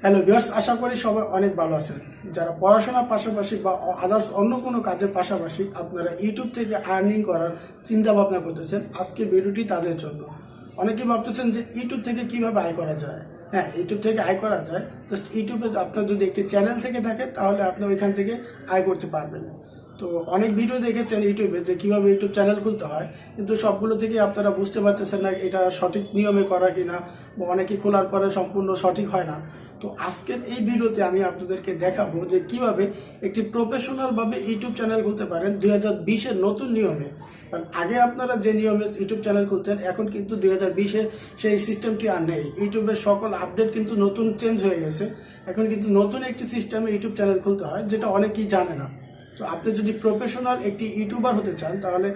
Hello viewers, আশা করি সবাই অনেক ভালো আছেন। যারা পড়াশোনার পাশাপাশি বা আদার্স অন্য কোনো কাজের পাশাপাশি আপনারা ইউটিউব থেকে আর্নিং করার চিন্তা ভাবনা করতেছেন, আজকে ভিডিওটি তাদের জন্য। অনেকেই ভাবতেছেন যে ইউটিউব থেকে কিভাবে আয় করা যায়। হ্যাঁ, ইউটিউব থেকে আয় করা যায়। জাস্ট ইউটিউবে আপনার যদি একটি চ্যানেল থেকে থাকে তাহলে আপনি ওইখান থেকে আয় করতে পারবেন। তো অনেক ভিডিও দেখেছেন ইউটিউবে যে কীভাবে ইউটিউব চ্যানেল খুলতে হয়, কিন্তু সবগুলো থেকে আপনারা বুঝতে পারতেছেন না এটা সঠিক নিয়মে করা কিনা, বা অনেকে খোলার পরে সম্পূর্ণ সঠিক হয় না। তো আজকের এই ভিডিওতে আমি আপনাদেরকে দেখাবো যে কিভাবে একটি প্রফেশনালভাবে ইউটিউব চ্যানেল খুলতে পারেন 2020-এর নতুন নিয়মে। কারণ আগে আপনারা যে নিয়মে ইউটিউব চ্যানেল খুলতেন, এখন কিন্তু 2020-এ সেই সিস্টেমটি আর নেই। ইউটিউবের সকল আপডেট কিন্তু নতুন চেঞ্জ হয়ে গেছে। এখন কিন্তু নতুন একটি সিস্টেমে ইউটিউব চ্যানেল খুলতে হয়, যেটা অনেকেই জানে না। তো আপনি যদি প্রফেশনাল একটি ইউটিউবার হতে চান, তাহলে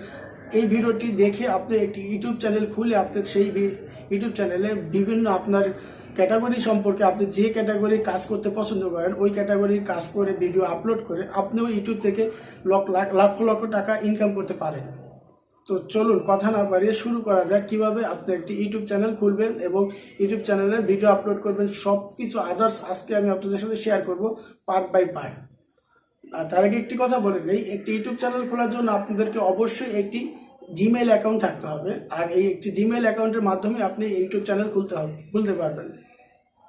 এই ভিডিওটি দেখে আপনি একটি ইউটিউব চ্যানেল খুলে আপনি সেই ইউটিউব চ্যানেলে বিভিন্ন আপনার ক্যাটাগরি সম্পর্কে, আপনি যে ক্যাটাগরির কাজ করতে পছন্দ করেন ওই ক্যাটাগরির কাজ করে ভিডিও আপলোড করে আপনিও ইউটিউব থেকে লক্ষ লক্ষ টাকা ইনকাম করতে পারেন। তো চলুন কথা না বাড়িয়ে শুরু করা যাক কিভাবে আপনি একটি ইউটিউব চ্যানেল খুলবেন এবং ইউটিউব চ্যানেলে ভিডিও আপলোড করবেন। সব কিছু আদার্স আজকে আমি আপনাদের সাথে শেয়ার করব পার্ট বাই পার্ট। আর তার আগে একটি কথা বলে নেই, একটি ইউটিউব চ্যানেল খোলার জন্য আপনাদেরকে অবশ্যই একটি জিমেইল অ্যাকাউন্ট থাকতে হবে। আর এই একটি জিমেইল অ্যাকাউন্টের মাধ্যমে আপনি ইউটিউব চ্যানেল খুলতে পারবেন।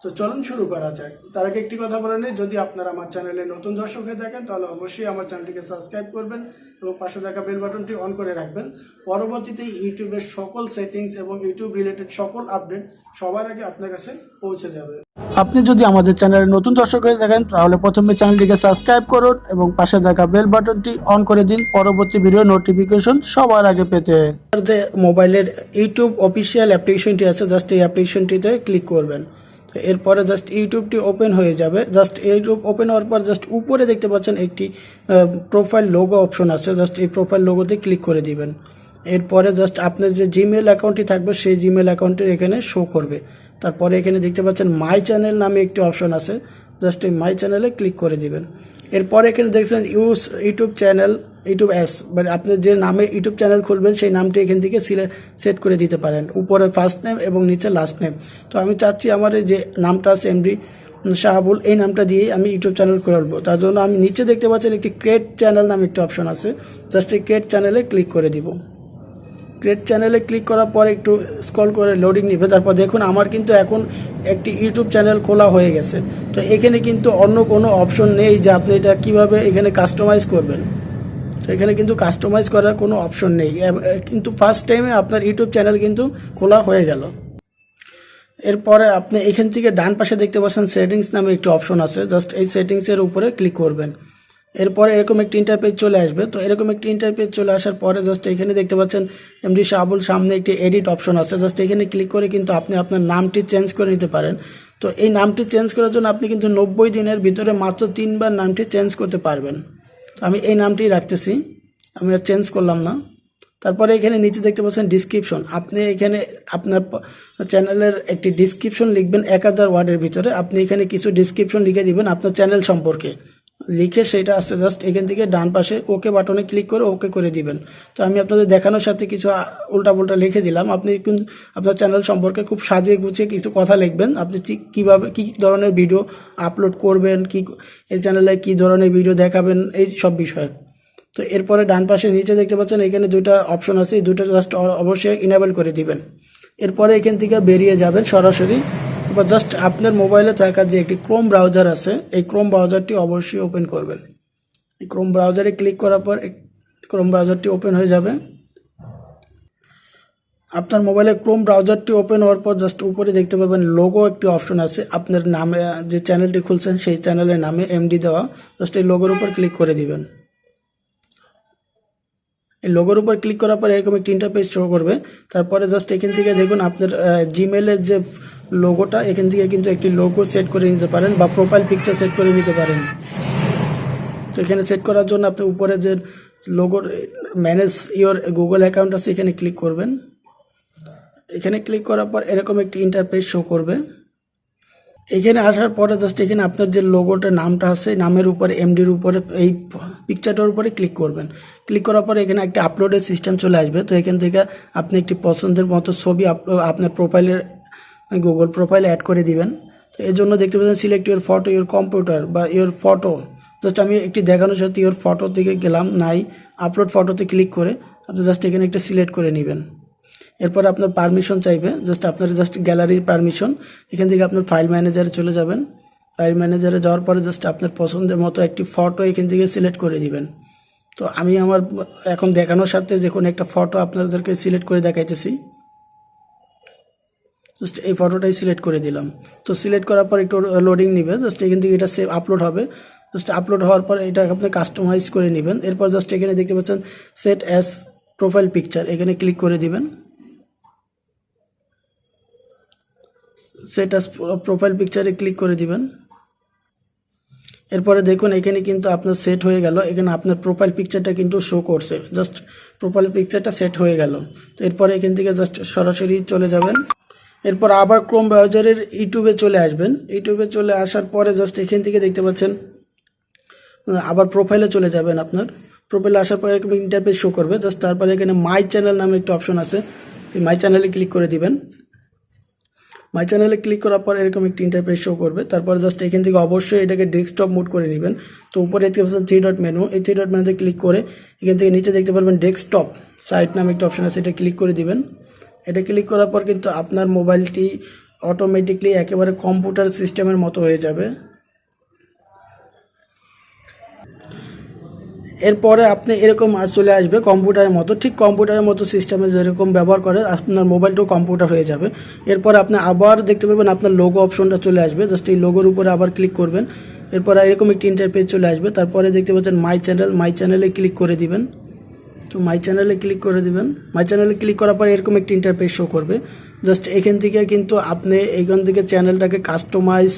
তো চলুন শুরু করা যাক। তার আগে একটি কথা বলে নেই, যদি আপনারা আমার চ্যানেলে নতুন দর্শক হয়ে থাকেন তাহলে অবশ্যই আমার চ্যানেলটিকে সাবস্ক্রাইব করবেন এবং পাশে থাকা বেল বাটনটি অন করে রাখবেন। পরবর্তীতে ইউটিউবের সকল সেটিংস এবং ইউটিউব রিলেটেড সকল আপডেট সবার আগে আপনার কাছে পৌঁছে যাবে। আপনি যদি আমাদের চ্যানেলে নতুন দর্শক হয়ে থাকেন তাহলে প্রথমে চ্যানেলটিকে সাবস্ক্রাইব করুন এবং পাশে থাকা বেল বাটনটি অন করে দিন পরবর্তী ভিডিও নোটিফিকেশন সবার আগে পেতে। যে মোবাইলের ইউটিউব অফিসিয়াল অ্যাপ্লিকেশনটি আছে, জাস্ট এই অ্যাপ্লিকেশনটিতে ক্লিক করবেন। এরপরে জাস্ট ইউটিউবটি ওপেন হয়ে যাবে। জাস্ট ইউটিউব ওপেন হওয়ার পর জাস্ট উপরে দেখতে পাচ্ছেন একটি প্রোফাইল লোগো অপশন আছে, জাস্ট এই প্রোফাইল লোগোতে ক্লিক করে দিবেন। এরপরে জাস্ট আপনার যে জিমেল অ্যাকাউন্টটি থাকবে সেই জিমেল অ্যাকাউন্টের এখানে শো করবে। তারপরে এখানে দেখতে পাচ্ছেন মাই চ্যানেল নামে একটি অপশন আছে, জাস্ট এই মাই চ্যানেলে ক্লিক করে দিবেন। এরপরে এখানে দেখছেন ইউজ ইউটিউব চ্যানেল ইউটিউব অ্যাস, মানে আপনি যে নামে ইউটিউব চ্যানেল খুলবেন সেই নামটি এখান থেকে সেট করে দিতে পারেন, উপরে ফার্স্ট নেম এবং নিচে লাস্ট নেম। তো আমি চাচ্ছি আমার এই যে নামটা আছে এমডি শাহাবুল, এই নামটা দিয়েই আমি ইউটিউব চ্যানেল খুলবো। তার জন্য আমি নিচে দেখতে পাচ্ছেন একটি ক্রিয়েট চ্যানেল নামে একটি অপশন আছে, জাস্ট এই ক্রিয়েট চ্যানেলে ক্লিক করে দিব। ক্রিয়েট চ্যানেলে ক্লিক করার পর একটু স্ক্রল করে লোডিং নেবে। তারপর দেখুন আমার কিন্তু এখন একটি ইউটিউব চ্যানেল খোলা হয়ে গেছে। তো এখানে কিন্তু অন্য কোনো অপশন নেই যে আপনি এটা কীভাবে এখানে কাস্টমাইজ করবেন। তো এখানে কিন্তু কাস্টমাইজ করার কোনো অপশন নেই, কিন্তু ফার্স্ট টাইমে আপনার ইউটিউব চ্যানেল কিন্তু খোলা হয়ে গেল। এরপরে আপনি এখান থেকে ডান পাশে দেখতে পাচ্ছেন সেটিংস নামে একটি অপশন আছে, জাস্ট এই সেটিংসের উপরে ক্লিক করবেন। এরপরে এরকম একটি ইন্টারপেজ চলে আসবে। তো এরকম একটি ইন্টারপেজ চলে আসার পরে জাস্ট এখানে দেখতে পাচ্ছেন এমডি শাহাবুল, সামনে একটি এডিট অপশন আছে, জাস্ট এখানে ক্লিক করে কিন্তু আপনি আপনার নামটি চেঞ্জ করে নিতে পারেন। তো এই নামটি চেঞ্জ করার জন্য আপনি কিন্তু 90 দিনের ভিতরে মাত্র 3 বার নামটি চেঞ্জ করতে পারবেন। আমি এই নামটি রাখতেছি, আমি আর চেঞ্জ করলাম না। তারপরে এখানে নিচে দেখতে পাচ্ছেন ডিসক্রিপশন, আপনি এখানে আপনার চ্যানেলের একটি ডিসক্রিপশন লিখবেন 1000 ওয়ার্ডের ভিতরে। আপনি এখানে কিছু ডিসক্রিপশন লিখে দিবেন আপনার চ্যানেল সম্পর্কে, লিখে সেটা আসছে জাস্ট এখান থেকে ডান পাশে ওকে বাটনে ক্লিক করে ওকে করে দিবেন। তো আমি আপনাদের দেখানোর সাথে কিছু উল্টাপাল্টা লিখে দিলাম। আপনি কিন্তু আপনার চ্যানেল সম্পর্কে খুব সাজিয়ে গুছিয়ে কিছু কথা লিখবেন, আপনি কীভাবে কী ধরনের ভিডিও আপলোড করবেন, কি এই চ্যানেলে কী ধরনের ভিডিও দেখাবেন, এই সব বিষয়ে। তো এরপরে ডান পাশে নিচে দেখতে পাচ্ছেন এখানে দুইটা অপশন আছে, এই দুটো জাস্ট অবশ্যই ইনেবল করে দিবেন। এরপরে এখান থেকে বেরিয়ে যাবেন সরাসরি। বা জাস্ট আপনার মোবাইলে থাকা যে একটি ক্রোম ব্রাউজার আছে, এই ক্রোম ব্রাউজারটি অবশ্যই ওপেন করবেন। এই ক্রোম ব্রাউজারে ক্লিক করার পর ক্রোম ব্রাউজারটি ওপেন হয়ে যাবে। আপনার মোবাইলে ক্রোম ব্রাউজারটি ওপেন হওয়ার পর জাস্ট উপরে দেখতে পাবেন লোগো একটি অপশন আছে, আপনার নামে যে চ্যানেলটি খুলছেন সেই চ্যানেলের নামে এমডি দেওয়া, জাস্ট এই লোগোর উপর ক্লিক করে দিবেন। এই লোগোর উপর ক্লিক করার পর এরকম একটি ইন্টারপেজ শো করবে। তারপরে জাস্ট এখান থেকে দেখুন আপনার জিমেলের যে লোগোটা, এখান থেকে কিন্তু একটি লোগো সেট করে নিতে পারেন বা প্রোফাইল পিকচার সেট করে নিতে পারেন। তো এখানে সেট করার জন্য আপনি উপরে যে লোগোর ম্যানেজ ইওর গুগল অ্যাকাউন্ট আছে এখানে ক্লিক করবেন। এখানে ক্লিক করার পর এরকম একটি ইন্টারপেজ শো করবে। এখানে আসার পরে জাস্ট এখানে আপনার যে লোগোটার নামটা আছে নামের উপরে এমডির উপরে এই পিকচারটার উপরে ক্লিক করবেন। ক্লিক করার পরে এখানে একটা আপলোডের সিস্টেম চলে আসবে। তো এখান থেকে আপনি একটি পছন্দের মতো ছবি আপনার প্রোফাইলের গুগল প্রোফাইলে অ্যাড করে দিবেন। তো এর জন্য দেখতে পাচ্ছেন select your photo your computer বা ইউর ফটো। জাস্ট আমি একটি দেখানোর সাথে ইউর ফটো থেকে গেলাম, নাই আপলোড ফটোতে ক্লিক করে আপনি জাস্ট এখানে একটা সিলেক্ট করে নেবেন। এরপর আপনার পারমিশন চাইবে, জাস্ট আপনার জাস্ট গ্যালারির পারমিশন। এখান থেকে আপনার ফাইল ম্যানেজারে চলে যাবেন। ফাইল ম্যানেজারে যাওয়ার পরে জাস্ট আপনার পছন্দের মতো একটি ফটো এখান থেকে সিলেক্ট করে দিবেন। তো আমি আমার এখন দেখানোর সাথে যে কোনো একটা ফটো আপনাদেরকে সিলেক্ট করে দেখাইতেছি। জাস্ট এই ফটোটাই সিলেক্ট করে দিলাম। তো সিলেক্ট করার পর একটু লোডিং নেবে, জাস্ট এখান থেকে এটা সেভ আপলোড হবে। জাস্ট আপলোড হওয়ার পর এটা আপনি কাস্টমাইজ করে নেবেন। এরপর জাস্ট এখানে দেখতে পাচ্ছেন সেট অ্যাজ প্রোফাইল পিকচার, এখানে ক্লিক করে দিবেন। সেট অ্যাজ প্রোফাইল পিকচারে ক্লিক করে দিবেন। এরপরে দেখুন এখানে কিন্তু আপনার সেট হয়ে গেল, এখানে আপনার প্রোফাইল পিকচারটা কিন্তু শো করছে, জাস্ট প্রোফাইল পিকচারটা সেট হয়ে গেল। তো এরপরে এখান থেকে জাস্ট সরাসরি চলে যাবেন। এরপর আবার ক্রোম ব্রাউজারের ইউটিউবে চলে আসবেন। ইউটিউবে চলে আসার পরে জাস্ট এখান থেকে দেখতে পাচ্ছেন আবার প্রোফাইলে চলে যাবেন। আপনার প্রোফাইলে আসার পরে এরকম ইন্টারফেস শো করবে। জাস্ট তারপরে এখানে মাই চ্যানেল নামে একটা অপশন আছে, এই মাই চ্যানেলে ক্লিক করে দিবেন। মাই চ্যানেলে ক্লিক করার পর এরকম একটি ইন্টারফেস শো করবে। তারপরে জাস্ট এখান থেকে অবশ্যই এটাকে ডেস্কটপ মোড করে নেবেন। তো উপরে দেখতে পাচ্ছেন থ্রি ডট মেনু, এই থ্রি ডট মেনুতে ক্লিক করে এখান থেকে নিচে দেখতে পারবেন ডেস্কটপ সাইট নামে একটা অপশন আছে, এটা ক্লিক করে দিবেন। এটা ক্লিক করার পর কিন্তু আপনার মোবাইলটি অটোমেটিকলি একেবারে কম্পিউটার সিস্টেমের মতো হয়ে যাবে। এরপরে আপনি এরকম চলে আসবে কম্পিউটারের মতো, ঠিক কম্পিউটারের মতো সিস্টেমে যেরকম ব্যবহার করে আপনার মোবাইলটাও কম্পিউটার হয়ে যাবে। এরপরে আপনি আবার দেখতে পাবেন আপনার লোগো অপশনটা চলে আসবে, জাস্ট এই লোগোর উপরে আবার ক্লিক করবেন। এরপরে এরকম একটি ইন্টারফেস চলে আসবে। তারপরে দেখতে পাচ্ছেন মাই চ্যানেল, মাই চ্যানেলে ক্লিক করে দিবেন। তো মাই চ্যানেলে ক্লিক করে দিবেন। মাই চ্যানেলে ক্লিক করার পর এরকম একটি ইন্টারফেস শো করবে। জাস্ট এখান থেকে কিন্তু আপনি এইখান থেকে চ্যানেলটাকে কাস্টমাইজ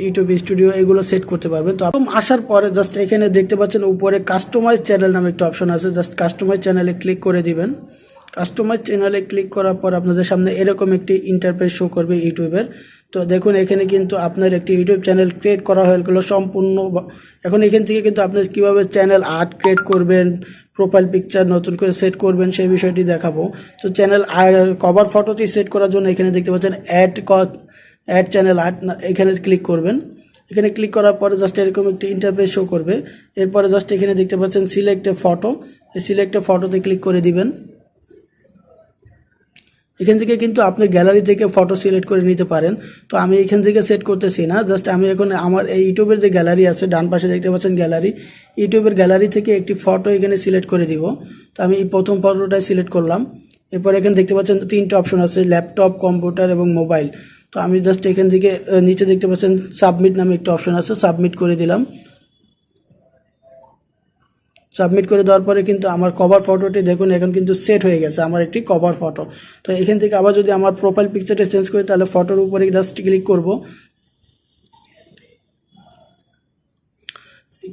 ইউটিউব স্টুডিও এগুলো সেট করতে পারবেন। তো আপনি আসার পরে জাস্ট এখানে দেখতে পাচ্ছেন উপরে কাস্টমাইজ চ্যানেল নামে একটা অপশন আছে, জাস্ট কাস্টমাইজ চ্যানেলে ক্লিক করে দিবেন। কাস্টমাইজ চ্যানেলে ক্লিক করার পর আপনাদের সামনে এরকম একটি ইন্টারফেস শো করবে ইউটিউবের। তো দেখুন এখানে কিন্তু আপনার একটি ইউটিউব চ্যানেল ক্রিয়েট করা হয়ে গেলো সম্পূর্ণ। এখন এখান থেকে কিন্তু আপনি কীভাবে চ্যানেল আর্ট ক্রিয়েট করবেন, প্রোফাইল পিকচার নতুন করে সেট করবেন সেই বিষয়টি দেখাবো। তো চ্যানেল কভার ফটোটি সেট করার জন্য এখানে দেখতে পাচ্ছেন অ্যাড চ্যানেল আর্ট, এখানে ক্লিক করবেন। এখানে ক্লিক করার পরে জাস্ট এরকম একটি ইন্টারফেস শো করবে। এরপরে জাস্ট এখানে দেখতে পাচ্ছেন সিলেক্ট এ ফটো, এই সিলেক্ট এ ফটোতে ক্লিক করে দিবেন। এখান থেকে কিন্তু আপনি গ্যালারি থেকে ফটো সিলেক্ট করে নিতে পারেন। তো আমি এখান থেকে সেট করতেছি না, জাস্ট আমি এখন আমার এই ইউটিউবের যে গ্যালারি আছে ডান পাশে দেখতে পাচ্ছেন গ্যালারি, ইউটিউবের গ্যালারি থেকে একটি ফটো এখানে সিলেক্ট করে দিব। তো আমি এই প্রথম ফটোটাই সিলেক্ট করলাম। এরপর এখানে দেখতে পাচ্ছেন তিনটা অপশন আছে, ল্যাপটপ, কম্পিউটার এবং মোবাইল। তো আমি জাস্ট এখান থেকে নিচে দেখতে পাচ্ছেন সাবমিট নামে একটা অপশন আছে, সাবমিট করে দিলাম। সাবমিট করে দেওয়ার পরে কিন্তু আমার কভার ফটোটি দেখুন এখন কিন্তু সেট হয়ে গেছে, আমার একটি কভার ফটো। তো এখান থেকে আবার যদি আমার প্রোফাইল পিকচারটা চেঞ্জ করি তাহলে ফটোর উপরে জাস্ট ক্লিক করব,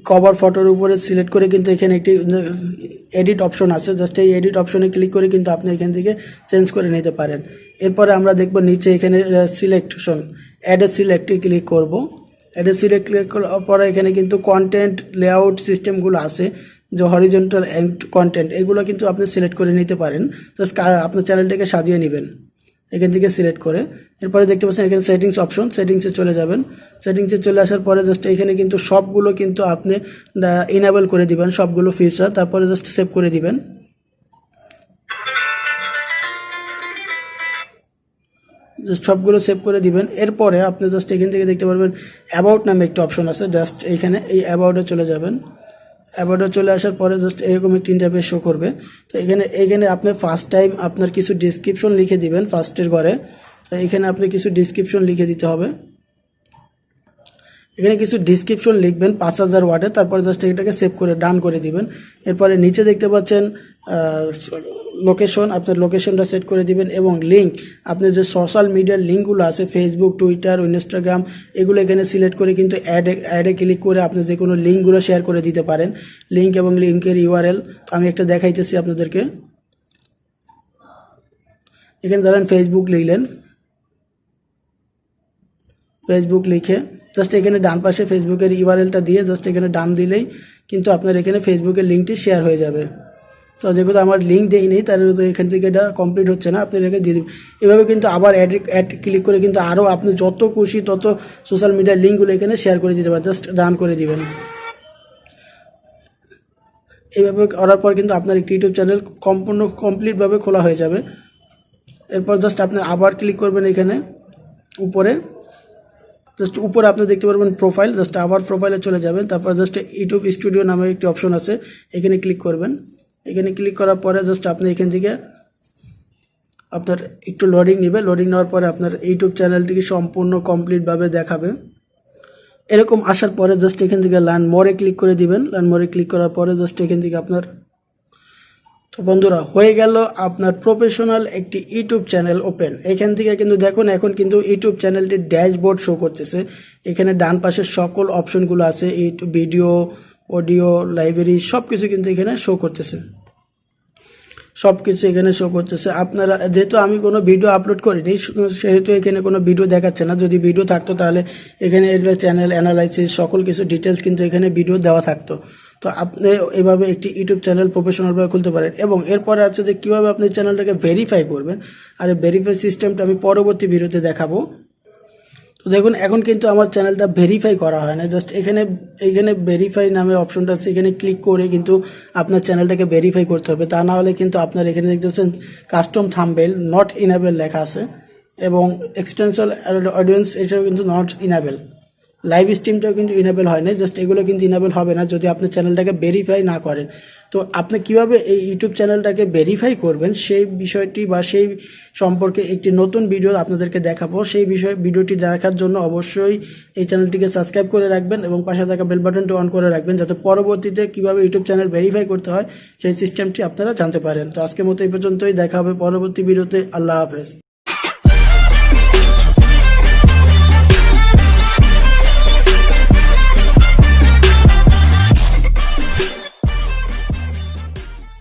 কভার ফটোর উপরে সিলেক্ট করে কিন্তু এখানে একটি এডিট অপশন আছে, জাস্ট এই এডিট অপশনে ক্লিক করে কিন্তু আপনি এখান থেকে চেঞ্জ করে নিতে পারেন। এরপরে আমরা দেখব নিচে এখানে সিলেকশন, অ্যাড এ সিলেক্টে ক্লিক করব। অ্যাড এ সিলেক্ট ক্লিক করার পরে এখানে কিন্তু কন্টেন্ট লেআউট সিস্টেমগুলো আছে, যে হরিজন্টাল অ্যান্ড কন্টেন্ট এগুলো কিন্তু আপনি সিলেক্ট করে নিতে পারেন। জাস্ট আপনার চ্যানেলটাকে সাজিয়ে নেবেন এখান থেকে সিলেক্ট করে। এরপরে দেখতে পাচ্ছেন এখানে সেটিংস অপশন, সেটিংসে চলে যাবেন। সেটিংসে চলে আসার পরে জাস্ট এখানে কিন্তু সবগুলো কিন্তু আপনি ইনেবল করে দিবেন, সবগুলো ফিচার। তারপরে জাস্ট সেভ করে দিবেন। জাস্ট সবগুলো সেভ করে দিবেন। এরপরে আপনি জাস্ট এখান থেকে দেখতে পারবেন অ্যাবাউট নামে একটা অপশন আছে, জাস্ট এইখানে এই অ্যাবাউটে চলে যাবেন। অ্যাবাউটে চলে আসার পরে জাস্ট এরকম একটি ইন্টারফেস শো করবে। তো এখানে আপনি ফার্স্ট টাইম আপনার কিছু ডিসক্রিপশন লিখে দিবেন ফার্স্টের ঘরে। তো এখানে আপনি কিছু ডিসক্রিপশন লিখে দিতে হবে, এখানে কিছু ডিসক্রিপশন লিখবেন 5000 ওয়ার্ডে। তারপরে জাস্ট এটাকে সেভ করে ডান করে দিবেন। এরপরে নিচে দেখতে পাচ্ছেন লোকেশন, আপনার লোকেশনটা সেট করে দিবেন এবং লিঙ্ক, আপনার যে সোশ্যাল মিডিয়ার লিঙ্কগুলো আছে ফেসবুক, টুইটার, ইনস্টাগ্রাম এগুলো এখানে সিলেক্ট করে কিন্তু অ্যাডে ক্লিক করে আপনি যে কোনো লিঙ্কগুলো শেয়ার করে দিতে পারেন, লিঙ্ক এবং লিঙ্কের ইউআরএল। তো আমি একটা দেখাইতেছি আপনাদেরকে। এখানে ধরেন ফেসবুক লিখলেন, ফেসবুক লিখে জাস্ট এখানে ডান পাশে ফেসবুকের ইউআরএলটা দিয়ে জাস্ট এখানে ডান দিলেই কিন্তু আপনার এখানে ফেসবুকের লিঙ্কটি শেয়ার হয়ে যাবে। তো যেহেতু আমার লিঙ্ক দেইনি তাহলে তো এখান থেকে এটা কমপ্লিট হচ্ছে না, আপনি এটাকে দিয়ে দেবেন। এভাবে কিন্তু আবার অ্যাড ক্লিক করে কিন্তু আরও আপনি যত খুশি তত সোশ্যাল মিডিয়ার লিঙ্কগুলো এখানে শেয়ার করে দিতে পারেন, জাস্ট রান করে দিবেন। এইভাবে করার পর কিন্তু আপনার একটি ইউটিউব চ্যানেল কমপ্লিটভাবে খোলা হয়ে যাবে। এরপর জাস্ট আপনি আবার ক্লিক করবেন এখানে উপরে, জাস্ট উপরে আপনি দেখতে পারবেন প্রোফাইল, জাস্ট আবার প্রোফাইলে চলে যাবেন। তারপর জাস্ট ইউটিউব স্টুডিও নামের একটি অপশন আছে, এখানে ক্লিক করবেন। এখানে ক্লিক করার পরে জাস্ট আপনি এখান থেকে আপনার একটু লোডিং নেবে, লোডিং নেওয়ার পরে আপনার ইউটিউব চ্যানেলটিকে সম্পূর্ণ কমপ্লিটভাবে দেখাবে। এরকম আসার পরে জাস্ট এখান থেকে লার্ন মোরে ক্লিক করে দিবেন। লার্ন মোরে ক্লিক করার পরে জাস্ট এখান থেকে আপনার, তো বন্ধুরা হয়ে গেল আপনার প্রফেশনাল একটি ইউটিউব চ্যানেল ওপেন। এখান থেকে কিন্তু দেখুন এখন কিন্তু ইউটিউব চ্যানেলটির ড্যাশবোর্ড শো করতেছে। এখানে ডান পাশে সকল অপশনগুলো আছে, ইউটিউব ভিডিও, অডিও, লাইব্রেরি সব কিছু কিন্তু এখানে শো করতেছে, সব কিছু এখানে শো করতেছে। আপনারা যেহেতু আমি কোনো ভিডিও আপলোড করিনি সেহেতু এখানে কোনো ভিডিও দেখাচ্ছে না, যদি ভিডিও থাকতো তাহলে এখানে এটা চ্যানেল অ্যানালাইসিস সকল কিছু ডিটেলস কিন্তু এখানে ভিডিও দেওয়া থাকতো। তো আপনি এভাবে একটি ইউটিউব চ্যানেল প্রফেশনালভাবে খুলতে পারেন। এবং এরপরে আছে যে কীভাবে আপনি চ্যানেলটাকে ভেরিফাই করবেন, আর এই ভেরিফাই সিস্টেমটা আমি পরবর্তী ভিডিওতে দেখাবো। তো দেখুন এখন কিন্তু আমার চ্যানেলটা ভেরিফাই করা হয় না, জাস্ট এখানে ভেরিফাই নামে অপশনটা আছে, এখানে ক্লিক করে কিন্তু আপনার চ্যানেলটাকে ভেরিফাই করতে হবে। তা না হলে কিন্তু আপনার এখানে দেখতে পাচ্ছেন কাস্টম থাম্বনেল নট ইনেবল লেখা আছে, এবং এক্সটেনশন অডিয়েন্স এটাও কিন্তু নট ইনেবল, লাইভ স্ট্রিমটাও কিন্তু ইনেবল হয় না। জাস্ট এগুলো কিন্তু ইনেবল হবে না যদি আপনার চ্যানেলটাকে ভেরিফাই না করেন। তো আপনি কিভাবে এই ইউটিউব চ্যানেলটাকে ভেরিফাই করবেন সেই বিষয়টি বা সেই সম্পর্কে একটি নতুন ভিডিও আপনাদেরকে দেখাবো। সেই ভিডিওটি দেখার জন্য অবশ্যই এই চ্যানেলটিকে সাবস্ক্রাইব করে রাখবেন এবং পাশে থাকা বেল বাটনটি অন করে রাখবেন, যাতে পরবর্তীতে কিভাবে ইউটিউব চ্যানেল ভেরিফাই করতে হয় সেই সিস্টেমটি আপনারা জানতে পারেন। তো আজকের মতো এই পর্যন্তই, দেখা হবে পরবর্তী ভিডিওতে। আল্লাহ হাফেজ।